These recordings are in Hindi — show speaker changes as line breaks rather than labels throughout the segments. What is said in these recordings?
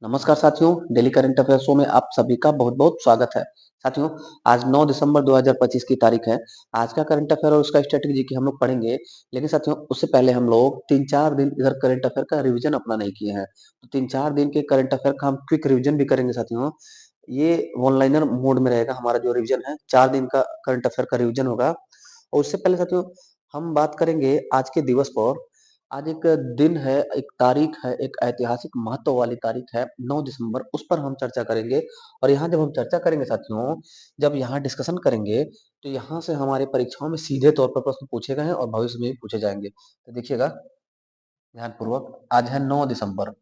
नमस्कार साथियों, डेली करंट अफेयर शो में आप सभी का बहुत-बहुत स्वागत है। साथियों, आज 9 दिसंबर 2025 की तारीख है। आज का करंट अफेयर और उसका स्ट्रैटेजी की हम लोग पढ़ेंगे, लेकिन साथियों उससे पहले हम लोग 3-4 दिन इधर करंट अफेयर का रिवीजन अपना नहीं किए हैं। तो 3-4 दिन के करंट अफेयर का हम क्विक रिवीजन भी करेंगे साथियों। ये वन लाइनर मोड में रहेगा हमारा जो रिवीजन है, 4 दिन का करंट अफेयर का रिवीजन होगा। और उससे पहले साथियों हम बात करेंगे आज के दिवस पर। आज एक दिन है, एक तारीख है, एक ऐतिहासिक महत्व वाली तारीख है 9 दिसंबर, उस पर हम चर्चा करेंगे। और यहाँ जब हम चर्चा करेंगे साथियों, जब यहाँ डिस्कशन करेंगे, तो यहाँ से हमारे परीक्षाओं में सीधे तौर पर प्रश्न पूछे गए हैं और भविष्य में भी पूछे जाएंगे। तो देखिएगा ध्यानपूर्वक, आज है 9 दिसंबर।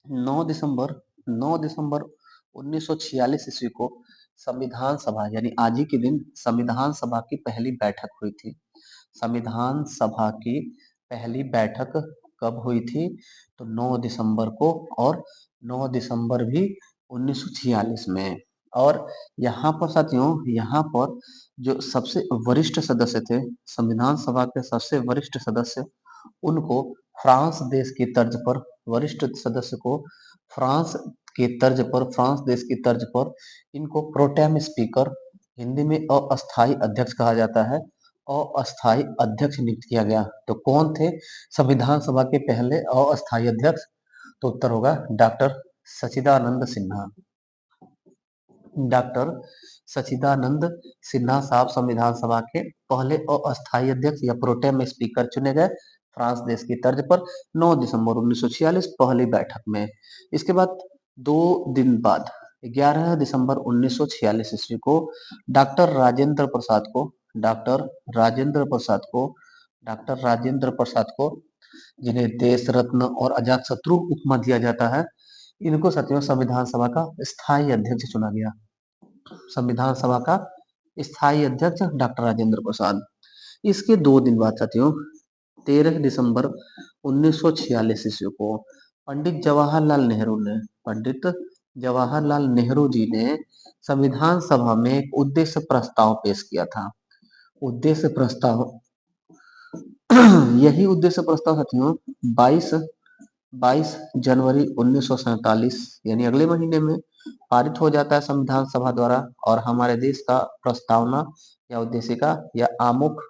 9 दिसंबर 9 दिसंबर 1946 ईस्वी को संविधान सभा यानी आज ही के दिन संविधान सभा की पहली बैठक हुई थी। संविधान सभा की पहली बैठक कब हुई थी? तो 9 दिसंबर को, और 9 दिसंबर भी 1946 में। और यहाँ पर साथियों, यहाँ पर जो सबसे वरिष्ठ सदस्य थे, संविधान सभा के सबसे वरिष्ठ सदस्य, उनको फ्रांस देश की तर्ज पर, वरिष्ठ सदस्य को फ्रांस के तर्ज पर, फ्रांस देश की तर्ज पर इनको प्रोटेम स्पीकर, हिंदी में अस्थाई अध्यक्ष कहा जाता है, अस्थाई अध्यक्ष नियुक्त किया गया। तो कौन थे संविधान सभा के पहले अस्थाई अध्यक्ष? तो उत्तर होगा डॉक्टर सच्चिदानंद सिन्हा। डॉक्टर सच्चिदानंद सिन्हा साहब संविधान सभा के पहले अस्थाई अध्यक्ष या प्रोटेम स्पीकर चुने गए फ्रांस देश की तर्ज पर 9 दिसंबर 1946 पहली बैठक में। इसके बाद 2 दिन बाद 11 दिसंबर 1946 ईस्वी को डॉक्टर राजेंद्र प्रसाद को डॉक्टर राजेंद्र प्रसाद को डॉक्टर राजेंद्र प्रसाद को जिन्हें देश रत्न और अजात शत्रु उपमा दिया जाता है, इनको साथियों संविधान सभा का स्थायी अध्यक्ष चुना गया। संविधान सभा का स्थायी अध्यक्ष डॉक्टर राजेंद्र प्रसाद। इसके 2 दिन बाद साथियों 13 दिसंबर 1946 ईस्वी को पंडित जवाहरलाल नेहरू जी ने संविधान सभा में एक उद्देश्य प्रस्ताव पेश किया था। उद्देश्य प्रस्ताव यही उद्देश्य प्रस्ताव साथियों 22 22 जनवरी 1947 यानी अगले महीने में पारित हो जाता है संविधान सभा द्वारा, और हमारे देश का प्रस्तावना या उद्देशिका या आमुख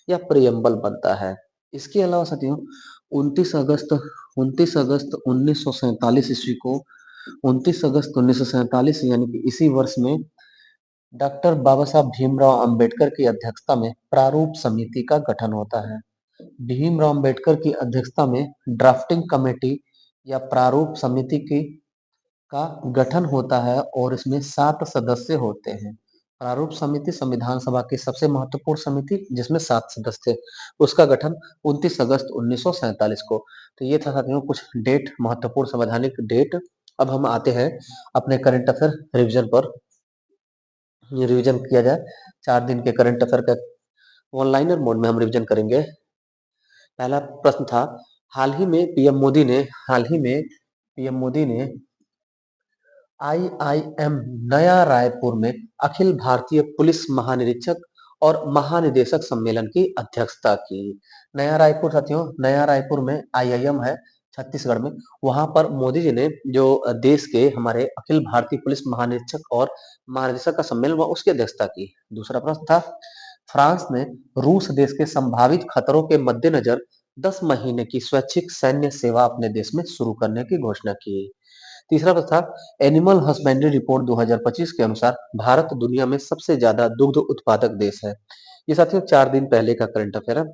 या प्रियम्बल बनता है। इसके अलावा साथियों 29 अगस्त 1947 ईस्वी को 29 अगस्त 1947 यानी कि इसी वर्ष में डॉक्टर बाबा साहब भीमराव अंबेडकर की अध्यक्षता में प्रारूप समिति का गठन होता है। भीमराव अंबेडकर की अध्यक्षता में ड्राफ्टिंग कमेटी या प्रारूप समिति की का गठन होता है और इसमें 7 सदस्य होते हैं। प्रारूप समिति संविधान सभा की सबसे महत्वपूर्ण समिति जिसमें 7 सदस्य थे, उसका गठन 29 अगस्त 1947 को। तो ये था साथियों कुछ डेट, महत्वपूर्ण संवैधानिक डेट। अब हम आते हैं अपने करंट अफेयर रिवीजन पर। रिवीजन किया जाए 4 दिन के करंट अफेयर का ऑनलाइनर मोड में हम रिवीजन करेंगे। पहला प्रश्न था, हाल ही में पीएम मोदी ने आईआईएम नया रायपुर में अखिल भारतीय पुलिस महानिरीक्षक और महानिदेशक सम्मेलन की अध्यक्षता की। नया रायपुर साथियों, नया रायपुर में आईआईएम है छत्तीसगढ़ में, वहां पर मोदी जी ने जो देश के हमारे अखिल भारतीय पुलिस महानिरीक्षक और महानिदेशक का सम्मेलन हुआ उसकी अध्यक्षता की। दूसरा प्रश्न था, फ्रांस ने रूस देश के संभावित खतरों के मद्देनजर 10 महीने की स्वैच्छिक सैन्य सेवा अपने देश में शुरू करने की घोषणा की। तीसरा प्रश्न था, एनिमल हस्बेंड्री रिपोर्ट 2025 के अनुसार भारत दुनिया में सबसे ज्यादा दुग्ध उत्पादक देश है। ये साथियों 4 दिन पहले का करंट अफेयर है।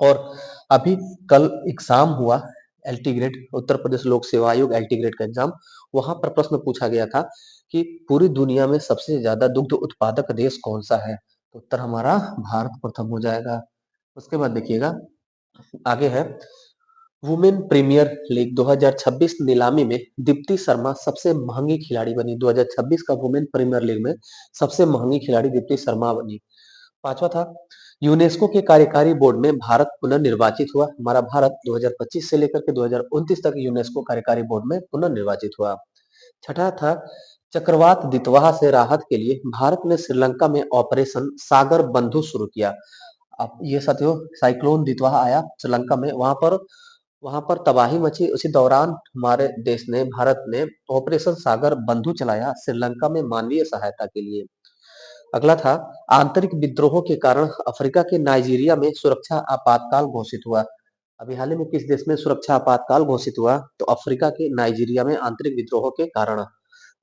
और अभी कल एग्जाम हुआ एलटी ग्रेड, उत्तर प्रदेश लोक सेवा आयोग एलटी ग्रेड का एग्जाम, वहां पर प्रश्न पूछा गया था कि पूरी दुनिया में सबसे ज्यादा दुग्ध उत्पादक देश कौन सा है? तो उत्तर हमारा भारत प्रथम हो जाएगा। उसके बाद देखिएगा आगे है, वुमेन प्रीमियर लीग 2026 नीलामी में दीप्ति शर्मा सबसे महंगी खिलाड़ी बनी। 2026 का वुमेन प्रीमियर लीग में सबसे महंगी खिलाड़ी दीप्ति शर्मा बनी। पांचवा था, यूनेस्को के कार्यकारी बोर्ड में भारत पुनर्निर्वाचित हुआ। हमारा भारत 2025 से लेकर के 2029 तक यूनेस्को कार्यकारी बोर्ड में पुनर्निर्वाचित हुआ। छठा था, चक्रवात दितवाह से राहत के लिए भारत ने श्रीलंका में ऑपरेशन सागर बंधु शुरू किया। अब ये साथियों साइक्लोन दितवाह आया श्रीलंका में, वहां पर वहां पर तबाही मची। उसी दौरान हमारे देश ने, भारत ने ऑपरेशन सागर बंधु चलाया श्रीलंका में मानवीय सहायता के लिए। अगला था, आंतरिक विद्रोहों के कारण अफ्रीका के नाइजीरिया में सुरक्षा आपातकाल घोषित हुआ। अभी हाल ही में किस देश में सुरक्षा आपातकाल घोषित हुआ? तो अफ्रीका के नाइजीरिया में आंतरिक विद्रोहों के कारण।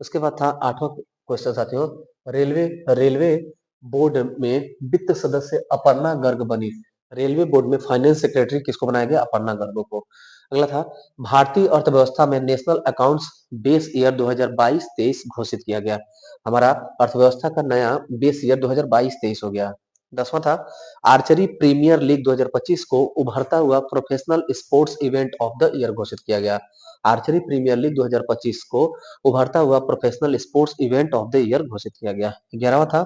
उसके बाद था आठवां क्वेश्चन साथियों, रेलवे रेलवे बोर्ड में वित्त सदस्य अपर्णा गर्ग बनी। रेलवे बोर्ड में फाइनेंस सेक्रेटरी किसको बनाया गया? अपर्णा गर्ग को। अगला था, भारतीय अर्थव्यवस्था में नेशनल अकाउंट्स बेस ईयर 2022-23 घोषित किया गया। हमारा अर्थव्यवस्था का नया बेस ईयर 2022-23 हो गया। 10वां था, आर्चरी प्रीमियर लीग 2025 को उभरता हुआ professional sports event of the year घोषित किया गया। आर्चरी प्रीमियर लीग 2025 को उभरता हुआ professional sports event of the year घोषित किया गया। 11वां था,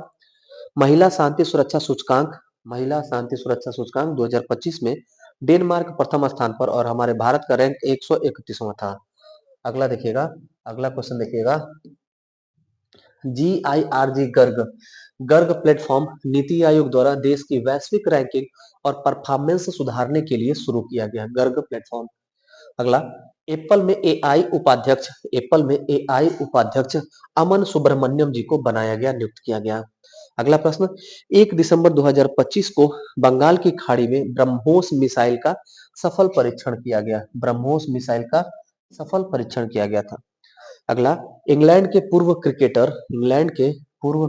महिला शांति सुरक्षा सूचकांक, महिला शांति सुरक्षा सूचकांक 2025 में डेनमार्क प्रथम स्थान पर और हमारे भारत का रैंक 131वां था। अगला देखिएगा, अगला क्वेश्चन देखिएगा, GIRG गर्ग गर्ग प्लेटफॉर्म नीति आयोग द्वारा देश की वैश्विक रैंकिंग और परफॉर्मेंस सुधारने के लिए शुरू किया गया गर्ग प्लेटफॉर्म। अगला, एप्पल में एआई उपाध्यक्ष, एप्पल में एआई उपाध्यक्ष अमन सुब्रमण्यम जी को बनाया गया, नियुक्त किया गया। अगला प्रश्न, 1 दिसंबर 2025 को बंगाल की खाड़ी में ब्रह्मोस मिसाइल का सफल परीक्षण किया गया। ब्रह्मोस मिसाइल का सफल परीक्षण किया गया था। अगला, इंग्लैंड के पूर्व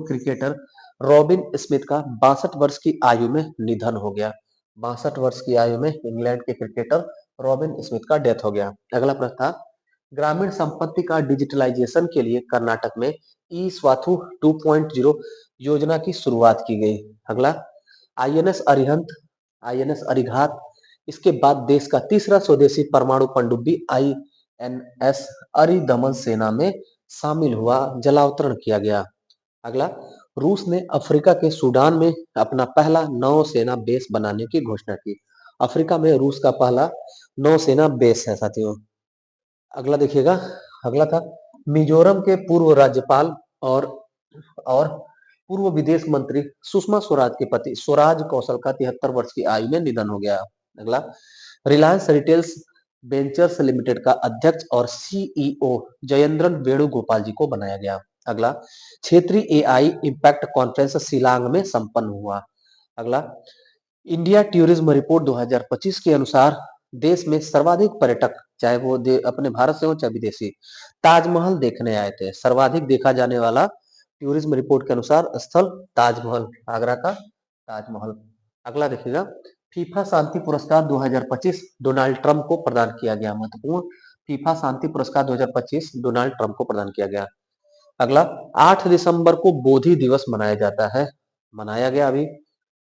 क्रिकेटर रॉबिन स्मिथ का 62 वर्ष की आयु में निधन हो गया। 62 वर्ष की आयु में इंग्लैंड के क्रिकेटर रॉबिन स्मिथ का डेथ हो गया। अगला प्रश्न था, ग्रामीण संपत्ति का डिजिटलाइजेशन के लिए कर्नाटक में ई स्वाथु 2.0 योजना की शुरुआत की गई। अगला, आईएनएस अरिहंत, आईएनएस अरिघात, इसके बाद देश का तीसरा स्वदेशी परमाणु पनडुब्बी आईएनएस अरिदमन सेना में शामिल हुआ, जलावतरण किया गया। अगला, रूस ने अफ्रीका के सूडान में अपना पहला नौसेना बेस बनाने की घोषणा की। अफ्रीका में रूस का पहला नौसेना बेस है साथियों। अगला देखिएगा, अगला था, मिजोरम के पूर्व राज्यपाल और पूर्व विदेश मंत्री सुषमा स्वराज के पति स्वराज कौशल का 73 वर्ष की आयु में निधन हो गया। अगला, रिलायंस रिटेल्स वेंचर्स लिमिटेड का अध्यक्ष और सीईओ जयेंद्रन वेणुगोपाल जी को बनाया गया। अगला, क्षेत्रीय एआई इम्पैक्ट कॉन्फ्रेंस शिलांग में संपन्न हुआ। अगला, इंडिया टूरिज्म रिपोर्ट 2025 के अनुसार देश में सर्वाधिक पर्यटक, चाहे वो अपने भारत से हो चाहे विदेशी, ताजमहल देखने आए थे। सर्वाधिक देखा जाने वाला टूरिज्म रिपोर्ट के अनुसार स्थल ताजमहल, आगरा का ताजमहल। अगला देखिएगा, फीफा शांति पुरस्कार 2025 डोनाल्ड ट्रंप को प्रदान किया गया। महत्वपूर्ण, फीफा शांति पुरस्कार 2025 डोनाल्ड ट्रंप को प्रदान किया गया। अगला, 8 दिसंबर को बोधि दिवस मनाया जाता है, मनाया गया अभी।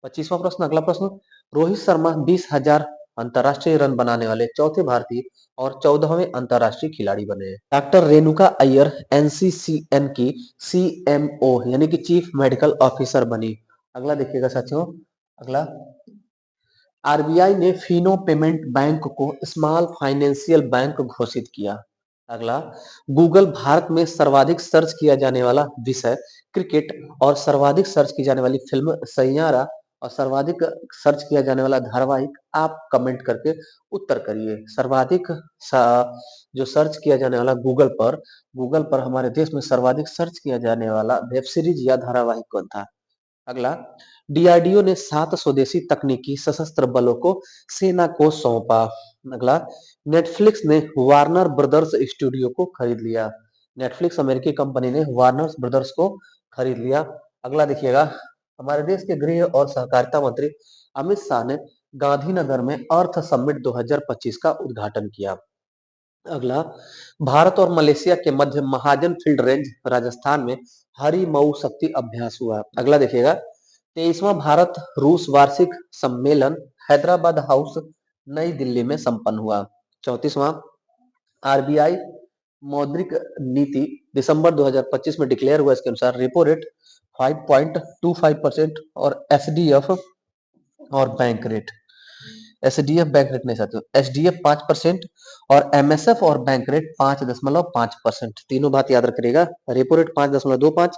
25वां प्रश्न, अगला प्रश्न, रोहित शर्मा 20,000 अंतरराष्ट्रीय रन बनाने वाले चौथे भारतीय और 14वें अंतरराष्ट्रीय खिलाड़ी बने। डॉक्टर रेणुका अय्यर एनसीसीएन की सीएमओ यानी कि चीफ मेडिकल ऑफिसर बनी। अगला देखिएगा साथियों, अगला, आरबीआई ने फिनो पेमेंट बैंक को स्मॉल फाइनेंशियल बैंक घोषित किया। अगला, गूगल भारत में सर्वाधिक सर्च किया जाने वाला विषय क्रिकेट और सर्वाधिक सर्च की जाने वाली फिल्म सैयारा और सर्वाधिक सर्च किया जाने वाला धारावाहिक, आप कमेंट करके उत्तर करिए। सर्वाधिक जो सर्च किया जाने वाला गूगल पर हमारे देश में सर्वाधिक सर्च किया जाने वाला वेब सीरीज या धारावाहिक कौन था? अगला, डीआरडीओ ने 7 स्वदेशी तकनीकी सशस्त्र बलों को सेना को सौंपा। अगला, नेटफ्लिक्स ने वार्नर ब्रदर्स स्टूडियो को खरीद लिया। नेटफ्लिक्स अमेरिकी कंपनी ने वार्नर ब्रदर्स को खरीद लिया। अगला देखिएगा, हमारे देश के गृह और सहकारिता मंत्री अमित शाह ने गांधीनगर में अर्थ समिट 2025 का उद्घाटन किया। अगला, भारत और मलेशिया के मध्य महाजन फील्ड रेंज राजस्थान में हरी मऊ शक्ति अभ्यास हुआ। अगला देखिएगा, 23वां भारत रूस वार्षिक सम्मेलन हैदराबाद हाउस नई दिल्ली में संपन्न हुआ। 34वां, आरबीआई मौद्रिक नीति दिसंबर 2025 में डिक्लेयर हुआ। इसके अनुसार रेपो रेट 5.25% और एसडीएफ और bank rate, SDF bank rate नहीं साथियों, एसडीएफ 5% और एमएसएफ और बैंक रेट 5.5%। तीनों बात याद रखिएगा, रेपो रेट 5.25,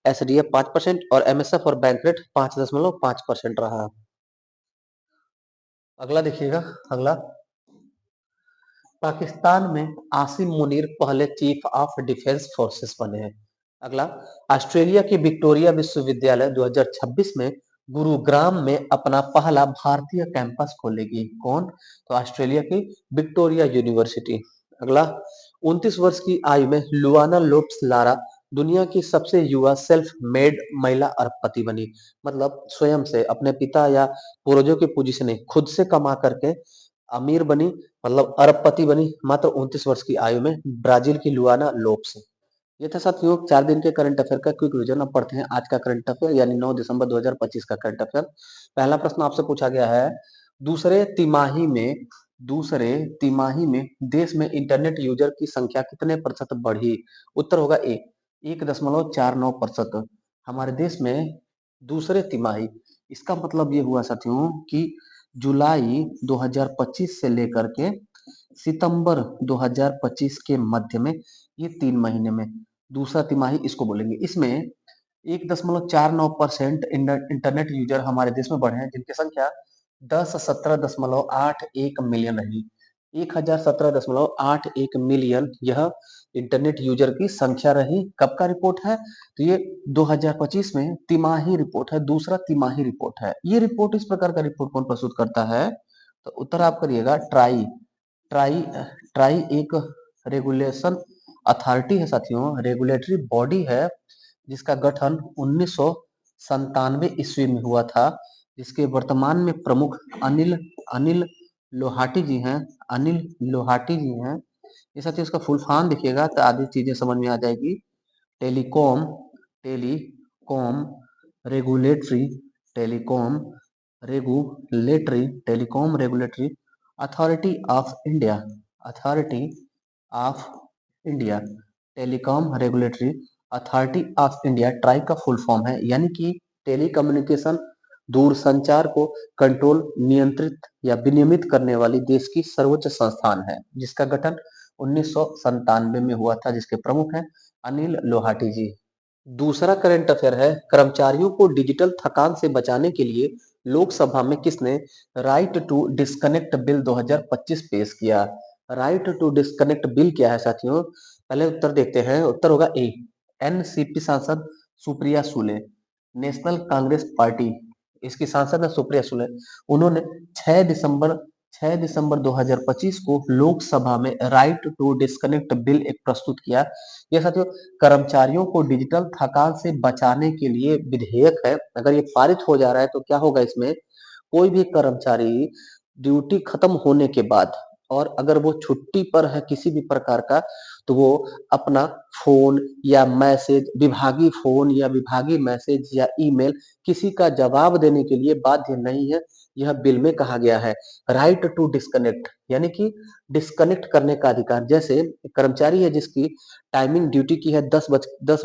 एसडीएफ 5% और एमएसएफ और बैंक रेट 5.5% रहा। अगला देखिएगा, अगला, पाकिस्तान में आसिम मुनीर पहले चीफ ऑफ डिफेंस फोर्सेस बने हैं। अगला, ऑस्ट्रेलिया की विक्टोरिया विश्वविद्यालय 2026 में गुरुग्राम में अपना पहला भारतीय कैंपस खोलेगी। कौन? तो ऑस्ट्रेलिया की विक्टोरिया यूनिवर्सिटी। अगला, 29 वर्ष की आयु में लुआना लोप्स लारा दुनिया की सबसे युवा सेल्फ मेड महिला अरबपति बनी। मतलब स्वयं से अपने पिता या पूर्वजों की पूंजी से नहीं, खुद से कमा करके अमीर बनी, मतलब अरबपति बनी मात्र 29 वर्ष की आयु में, ब्राजील की लुआना लोप्स। ये था साथियों 4 दिन के करंट अफेयर का क्विक रिवीजन। अब पढ़ते हैं आज का करंट अफेयर यानी 9 दिसंबर 2025 का करंट अफेयर। पहला प्रश्न आपसे पूछा गया है, दूसरे तिमाही में दूसरे तिमाही में देश में इंटरनेट यूजर की संख्या कितने प्रतिशत बढ़ी? उत्तर होगा ए, 1.49%। हमारे देश में दूसरे तिमाही, इसका मतलब ये हुआ साथियों कि जुलाई 2025 से लेकर के सितंबर 2025 के मध्य में, ये 3 महीने में दूसरा तिमाही इसको बोलेंगे। इसमें 1.49% इंटरनेट यूजर हमारे देश में बढ़े हैं, जिनकी संख्या 1017.81 मिलियन रही। 1017.81 मिलियन यह इंटरनेट यूजर की संख्या रही। कब का रिपोर्ट है? तो ये 2025 में तिमाही रिपोर्ट है, दूसरा तिमाही रिपोर्ट है। ये रिपोर्ट, इस प्रकार का रिपोर्ट कौन प्रस्तुत करता है? तो उत्तर आप करिएगा ट्राई। ट्राई ट्राई एक रेगुलेशन अथॉरिटी है साथियों, रेगुलेटरी बॉडी है, जिसका गठन 1997 ईस्वी में हुआ था, जिसके वर्तमान में प्रमुख अनिल अनिल लोहाटी जी हैं। अनिल लोहाटी जी हैं। ये साथियों इसका फुल फॉर्म देखिएगा तो आधी चीजें समझ में आ जाएगी। Telecom telecom regulatory telecom telecom regulatory authority of India authority of India telecom regulatory authority of India try का फुल फॉर्म है, यानी कि टेलीकम्युनिकेशन दूरसंचार को कंट्रोल, नियंत्रित या विनियमित करने वाली देश की सर्वोच्च संस्थान है, जिसका गठन 1997 में हुआ था, जिसके प्रमुख हैं अनिल लोहाटी जी। दूसरा करंट अफेयर है, कर्मचारियों को डिजिटल थकान से बचाने के लिए लोकसभा में किसने राइट टू डिस्कनेक्ट बिल 2025 पेश किया? राइट टू डिस्कनेक्ट बिल क्या है साथियों? पहले उत्तर देखते हैं। उत्तर होगा ए, एनसीपी सांसद सुप्रिया सुले, नेशनल कांग्रेस पार्टी, इसकी सांसद है सुप्रिया सुले। उन्होंने 6 दिसंबर 6 दिसंबर 2025 को लोकसभा में राइट टू डिस्कनेक्ट बिल एक प्रस्तुत किया। यह साथियों कर्मचारियों को डिजिटल थकान से बचाने के लिए विधेयक है। अगर ये पारित हो जा रहा है तो क्या होगा इसमें, कोई भी कर्मचारी ड्यूटी खत्म होने के बाद और अगर वो छुट्टी पर है किसी भी प्रकार का, तो वो अपना फोन या मैसेज, विभागीय फोन या विभागीय मैसेज या ईमेल, किसी का जवाब देने के लिए बाध्य नहीं है। यह बिल में कहा गया है राइट टू डिस्कनेक्ट, यानी कि डिस्कनेक्ट करने का अधिकार। जैसे कर्मचारी है जिसकी टाइमिंग ड्यूटी की है 10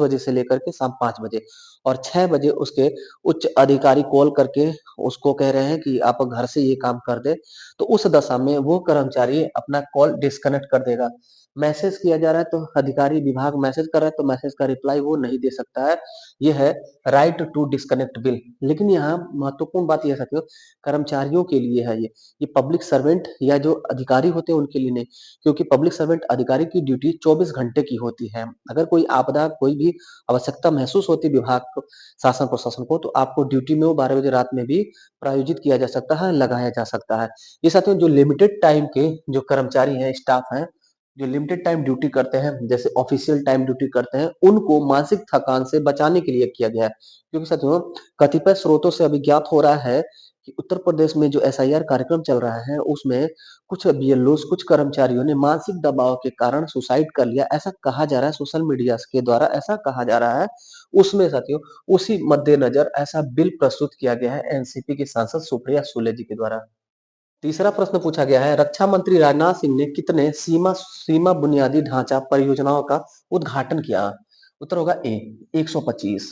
बजे से लेकर के शाम 5 बजे, और 6 बजे उसके उच्च अधिकारी कॉल करके उसको कह रहे हैं कि आप घर से ये काम कर दे, तो उस दशा में वो कर्मचारी अपना कॉल डिस्कनेक्ट कर देगा। मैसेज किया जा रहा है तो अधिकारी विभाग मैसेज कर रहा है तो मैसेज का रिप्लाई वो नहीं दे सकता है। ये है राइट टू डिस्कनेक्ट बिल। लेकिन यहाँ महत्वपूर्ण बात यह साथियों, कर्मचारियों के लिए है ये पब्लिक सर्वेंट या जो अधिकारी होते हैं उनके लिए नहीं, क्योंकि पब्लिक सर्वेंट अधिकारी की ड्यूटी 24 घंटे की होती है। अगर कोई आपदा, कोई भी आवश्यकता महसूस होती विभाग को, शासन प्रशासन को, तो आपको ड्यूटी में वो 12 बजे रात में भी प्रायोजित किया जा सकता है, लगाया जा सकता है। ये साथियों जो लिमिटेड टाइम के जो कर्मचारी हैं, स्टाफ हैं, जो लिमिटेड टाइम ड्यूटी करते हैं, जैसे ऑफिशियल टाइम ड्यूटी करते हैं, उनको मानसिक थकान से बचाने के लिए किया गया है। क्योंकि साथियों कतिपय स्रोतों से अभी ज्ञात हो रहा है कि उत्तर प्रदेश में जो एसआईआर कार्यक्रम चल रहा है, उसमें कुछ बीएलओस, कुछ कर्मचारियों ने मानसिक दबाव के कारण सुसाइड कर लिया, ऐसा कहा जा रहा है, सोशल मीडिया के द्वारा ऐसा कहा जा रहा है। उसमें साथियों उसी मद्देनजर ऐसा बिल प्रस्तुत किया गया है एनसीपी की सांसद सुप्रिया सुले जी के द्वारा। तीसरा प्रश्न पूछा गया है, रक्षा मंत्री राजनाथ सिंह ने कितने सीमा सीमा बुनियादी ढांचा परियोजनाओं का उद्घाटन किया? उत्तर होगा ए, 125।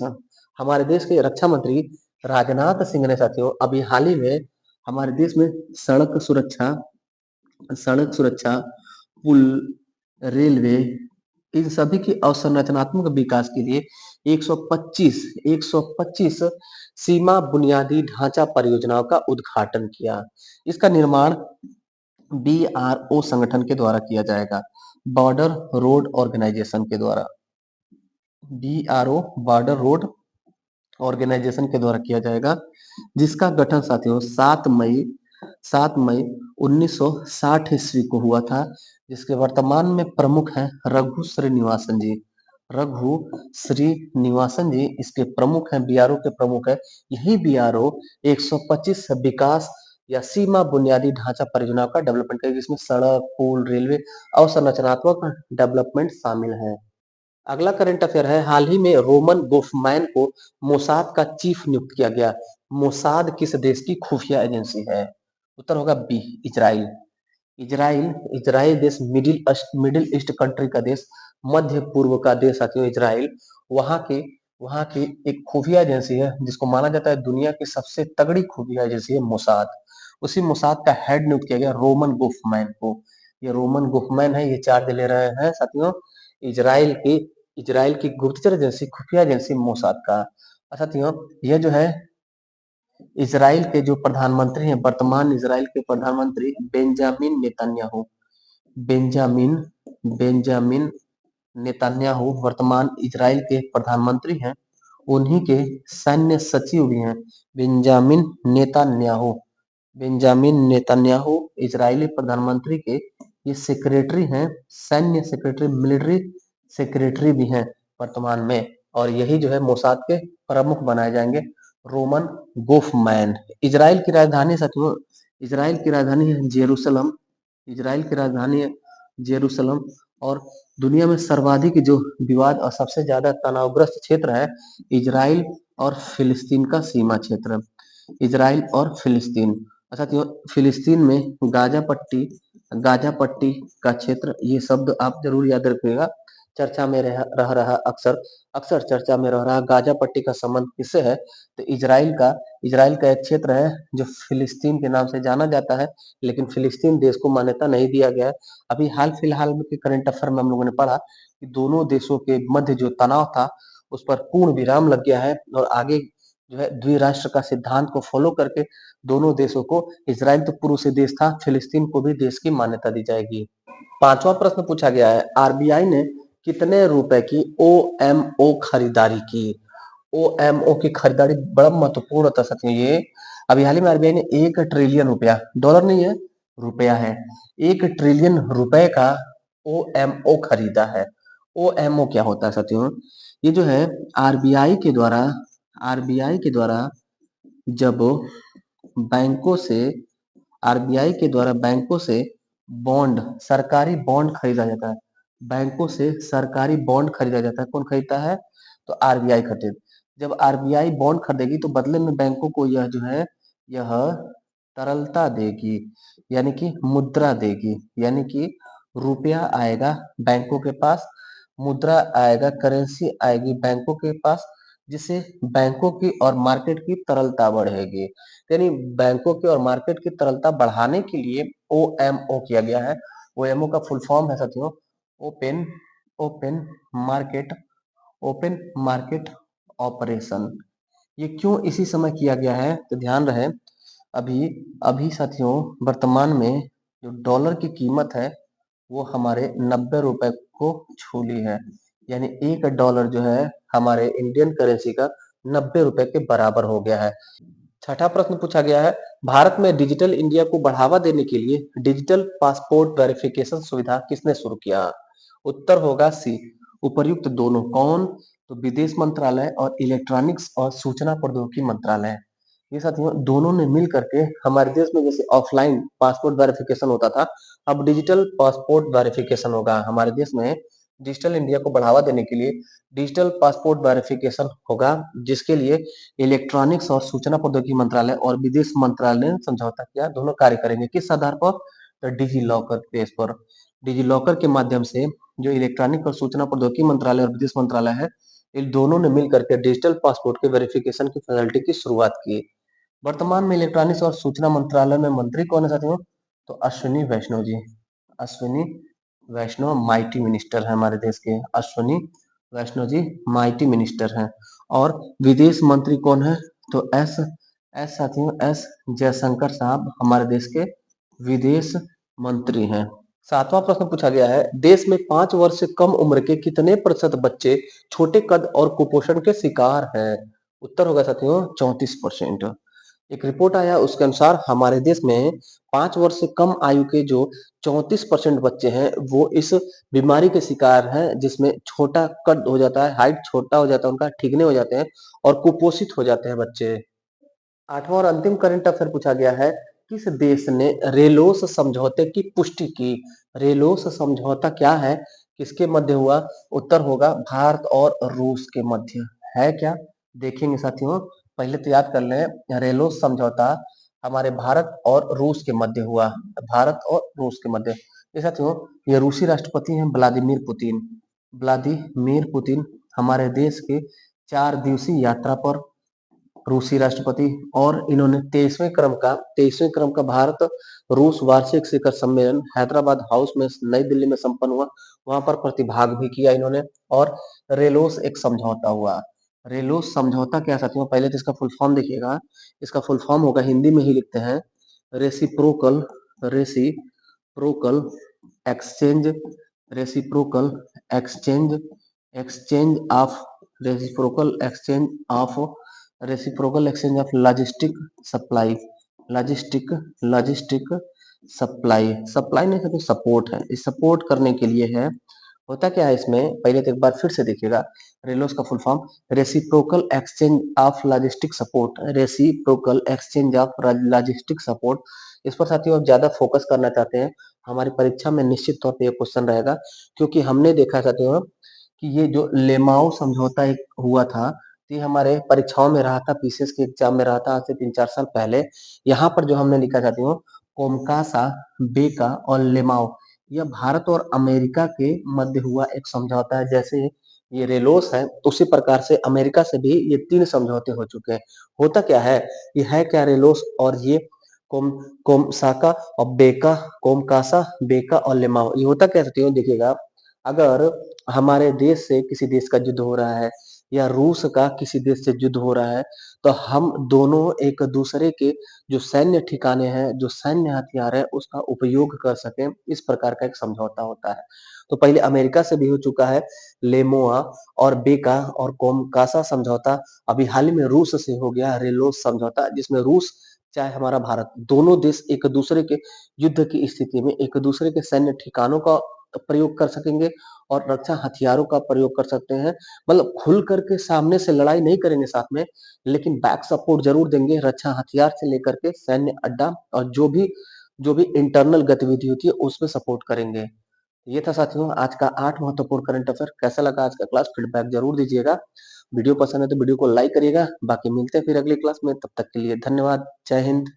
हमारे देश के रक्षा मंत्री राजनाथ सिंह ने साथियों अभी हाल ही में हमारे देश में सड़क सुरक्षा, पुल, रेलवे, इन सभी की अवसंरचनात्मक विकास के लिए 125 सीमा बुनियादी ढांचा परियोजनाओं का उद्घाटन किया। इसका निर्माण BRO संगठन के द्वारा किया जाएगा, बॉर्डर रोड ऑर्गेनाइजेशन के द्वारा। BRO बॉर्डर रोड ऑर्गेनाइजेशन के द्वारा किया जाएगा, जिसका गठन साथियों 7 मई 1960 ईस्वी को हुआ था, जिसके वर्तमान में प्रमुख हैं रघु श्रीनिवासन जी। रघु श्रीनिवासन जी इसके प्रमुख हैं, बीआरओ के प्रमुख है। यही बीआरओ 125 विकास या सीमा बुनियादी ढांचा परियोजनाओं का डेवलपमेंट करेगी, जिसमें सड़क, पुल, रेलवे और संरचनात्मक डेवलपमेंट शामिल है। अगला करंट अफेयर है, हाल ही में रोमन गोफमैन को मोसाद का चीफ नियुक्त किया गया। मोसाद किस देश की खुफिया एजेंसी है? उत्तर होगा बी, इजराइल। इजराइल इजराइल देश मिडिल ईस्ट कंट्री का देश, मध्य पूर्व का देश साथियों इजराइल। वहाँ की एक खुफिया एजेंसी है, जिसको माना जाता है दुनिया की सबसे तगड़ी खुफिया एजेंसी है मोसाद। उसी मोसाद का हेड नियुक्त किया गया रोमन गोफमैन को। ये रोमन गोफमैन है, ये चार्ज ले रहे हैं साथियों इजराइल की गुप्तचर एजेंसी, खुफिया एजेंसी मोसाद का। साथियों ये जो है इजराइल के जो प्रधानमंत्री हैं, वर्तमान इजराइल के प्रधानमंत्री Benjamin Netanyahu, Benjamin Benjamin Netanyahu वर्तमान इजराइल के प्रधानमंत्री हैं। उन्हीं के सैन्य सचिव भी हैं Benjamin Netanyahu. Benjamin Netanyahu Israeli प्रधानमंत्री के ये सेक्रेटरी हैं, सैन्य सेक्रेटरी, मिलिट्री सेक्रेटरी भी हैं वर्तमान में। और यही जो है मोसाद के प्रमुख बनाए जाएंगे, रोमन गोफमैन। इजराइल की राजधानी साथियों, इजराइल की राजधानी है जेरूसलम। इजराइल की राजधानी है जेरूसलम। और दुनिया में सर्वाधिक जो विवाद और सबसे ज्यादा तनावग्रस्त क्षेत्र है इजराइल और फिलिस्तीन का सीमा क्षेत्र। इजराइल और फिलिस्तीन, साथियों फिलिस्तीन में गाजा पट्टी का क्षेत्र, ये शब्द आप जरूर याद रखिएगा। चर्चा में रह रहा अक्सर चर्चा में रह रहा गाजा पट्टी का संबंध किससे है? तो इजराइल का एक क्षेत्र है जो फिलिस्तीन के नाम से जाना जाता है, लेकिन फिलिस्तीन देश को मान्यता नहीं दिया गया है। अभी हाल फिलहाल के करंट अफेयर में हम लोगों ने पढ़ा कि दोनों देशों के मध्य जो तनाव था उस पर पूर्ण विराम लग गया है, और आगे जो है द्विराष्ट्र का सिद्धांत को फॉलो करके दोनों देशों को, इजराइल तो पूर्व से देश था, फिलिस्तीन को भी देश की मान्यता दी जाएगी। पांचवा प्रश्न पूछा गया है, आरबीआई ने कितने रुपए की ओएमओ खरीदारी की? ओएमओ की खरीदारी बड़ा महत्वपूर्ण होता है ये। अभी हाल ही में आरबीआई ने 1 ट्रिलियन रुपया, डॉलर नहीं है रुपया है, 1 ट्रिलियन रुपए का ओएमओ खरीदा है। ओएमओ क्या होता है साथियों? ये जो है आरबीआई के द्वारा जब बैंकों से आरबीआई के द्वारा बैंकों से बॉन्ड, सरकारी बॉन्ड खरीदा जाता है। बैंकों से सरकारी बॉन्ड खरीदा जाता है। कौन खरीदता है? तो आरबीआई खरीद। जब आरबीआई बॉन्ड खरीदेगी तो बदले में बैंकों को यह जो है यह तरलता देगी, यानी कि मुद्रा देगी, यानी कि रुपया आएगा बैंकों के पास, मुद्रा आएगा, करेंसी आएगी बैंकों के पास, जिससे बैंकों की और मार्केट की तरलता बढ़ेगी। यानी बैंकों की और मार्केट की तरलता बढ़ाने के लिए ओएमओ किया गया है। ओएमओ का फुल फॉर्म है साथियों open open market open market operation. ये क्यों इसी समय किया गया है? तो ध्यान रहे, अभी अभी साथियों वर्तमान में जो डॉलर की कीमत है वो हमारे 90 रुपए को छू ली है, यानी $1 जो है हमारे इंडियन करेंसी का 90 रुपए के बराबर हो गया है। छठा प्रश्न पूछा गया है, भारत में डिजिटल इंडिया को बढ़ावा देने के लिए डिजिटल पासपोर्ट वेरिफिकेशन सुविधा किसने शुरू किया? उत्तर होगा सी, उपर्युक्त दोनों। कौन? तो विदेश मंत्रालय और इलेक्ट्रॉनिक्स और सूचना प्रौद्योगिकी मंत्रालय। ये साथियों दोनों ने मिल करके हमारे देश में जैसे ऑफलाइन पासपोर्ट वेरिफिकेशन होता था, अब डिजिटल पासपोर्ट वेरिफिकेशन होगा हमारे देश में। डिजिटल इंडिया को बढ़ावा देने के लिए डिजिटल पासपोर्ट वेरिफिकेशन होगा, जिसके लिए इलेक्ट्रॉनिक्स और सूचना प्रौद्योगिकी मंत्रालय और विदेश मंत्रालय ने समझौता किया। दोनों कार्य करेंगे किस आधार पर? तो डिजी लॉकर बेस पर। डिजी लॉकर के माध्यम से जो इलेक्ट्रॉनिक और सूचना प्रौद्योगिकी मंत्रालय और विदेश मंत्रालय है, इन दोनों ने मिलकर के डिजिटल पासपोर्ट के वेरिफिकेशन की फैसिलिटी की शुरुआत की। वर्तमान में इलेक्ट्रॉनिक्स और सूचना मंत्रालय में मंत्री कौन है साथियों? तो अश्विनी वैष्णव जी। अश्विनी वैष्णव माइटी मिनिस्टर है हमारे देश के। अश्विनी वैष्णव जी माइटी मिनिस्टर हैं। और विदेश मंत्री कौन है? तो एस एस साथियों एस जयशंकर साहब हमारे देश के विदेश मंत्री हैं। सातवां प्रश्न पूछा गया है, देश में 5 वर्ष से कम उम्र के कितने प्रतिशत बच्चे छोटे कद और कुपोषण के शिकार हैं? उत्तर होगा साथियों 34%। एक रिपोर्ट आया उसके अनुसार हमारे देश में 5 वर्ष से कम आयु के जो 34% बच्चे हैं वो इस बीमारी के शिकार हैं, जिसमें छोटा कद हो जाता है, हाइट छोटा हो जाता है उनका, ठीकने हो जाते हैं और कुपोषित हो जाते हैं बच्चे। आठवां और अंतिम करंट अफेयर पूछा गया है, किस देश ने रेलोस समझौते की पुष्टि की? रेलोस समझौता क्या है, किसके मध्य हुआ? उत्तर होगा भारत और रूस के मध्य। है क्या? देखेंगे साथियों, पहले तो याद कर लें, रेलोस समझौता हमारे भारत और रूस के मध्य हुआ। भारत और रूस के मध्य। ये साथियों, ये रूसी राष्ट्रपति हैं व्लादिमीर पुतिन। व्लादिमीर पुतिन हमारे देश के 4 दिवसीय यात्रा पर रूसी राष्ट्रपति, और इन्होंने 23वें क्रम का भारत रूस वार्षिक शिखर सम्मेलन हैदराबाद हाउस में नई दिल्ली में संपन्न हुआ, वहां पर प्रतिभाग भी किया इन्होंने। और रेलोस एक समझौता हुआ। रेलोस समझौता क्या साथियों, पहले तो इसका फुल फॉर्म देखिएगा। इसका फुल फॉर्म होगा, हिंदी में ही लिखते हैं, reciprocal reciprocal exchange reciprocal exchange exchange of reciprocal exchange of reciprocal exchange of logistic logistic supply. Supply नहीं कहते, सपोर्ट है, इस सपोर्ट करने के लिए है। होता क्या है इसमें, पहले तो एक बार फिर से देखिएगा। रेलोस का full form reciprocal exchange of logistic support. Reciprocal exchange of logistic support. इस पर साथियों आप ज्यादा फोकस करना चाहते हैं, हमारी परीक्षा में निश्चित तौर पे ये क्वेश्चन रहेगा, क्योंकि हमने देखा साथियों कि ये जो लेमाओ समझौता एक हुआ था, ये हमारे परीक्षाओं में रहा था, पीसीएस के एग्जाम में रहा था आज से 3-4 साल पहले। यहाँ पर जो हमने लिखा साथियों, कोमकासा, बेका और लेमाओ, यह भारत और अमेरिका के मध्य हुआ एक समझौता है। जैसे ये रेलोस है, उसी प्रकार से अमेरिका से भी ये 3 समझौते हो चुके हैं। होता क्या है, ये है क्या रेलोस, और ये कोम कोमसाका और बेका, कोमकासा, बेका और लेमाओ, ये होता क्या साथियों, देखिएगा। अगर हमारे देश से किसी देश का युद्ध हो रहा है, या रूस का किसी देश से युद्ध हो रहा है, तो हम दोनों एक दूसरे के जो सैन्य ठिकाने हैं, जो सैन्य हथियार है, उसका उपयोग कर सकें, इस प्रकार का एक समझौता होता है। तो पहले अमेरिका से भी हो चुका है लेमोआ और बेका और कोमकासा समझौता। अभी हाल ही में रूस से हो गया रेलोस समझौता, जिसमें रूस चाहे हमारा भारत, दोनों देश एक दूसरे के युद्ध की स्थिति में एक दूसरे के सैन्य ठिकानों का प्रयोग कर सकेंगे और रक्षा हथियारों का प्रयोग कर सकते हैं। मतलब खुल करके सामने से लड़ाई नहीं करेंगे साथ में, लेकिन बैक सपोर्ट जरूर देंगे, रक्षा हथियार से लेकर के सैन्य अड्डा और जो भी इंटरनल गतिविधि होती है उसमें सपोर्ट करेंगे। ये था साथियों आज का 8 महत्वपूर्ण करंट अफेयर। कैसा लगा आज का क्लास, फीडबैक जरूर दीजिएगा। वीडियो पसंद है तो वीडियो को लाइक करिएगा। बाकी मिलते हैं फिर अगली क्लास में, तब तक के लिए धन्यवाद। जय हिंद।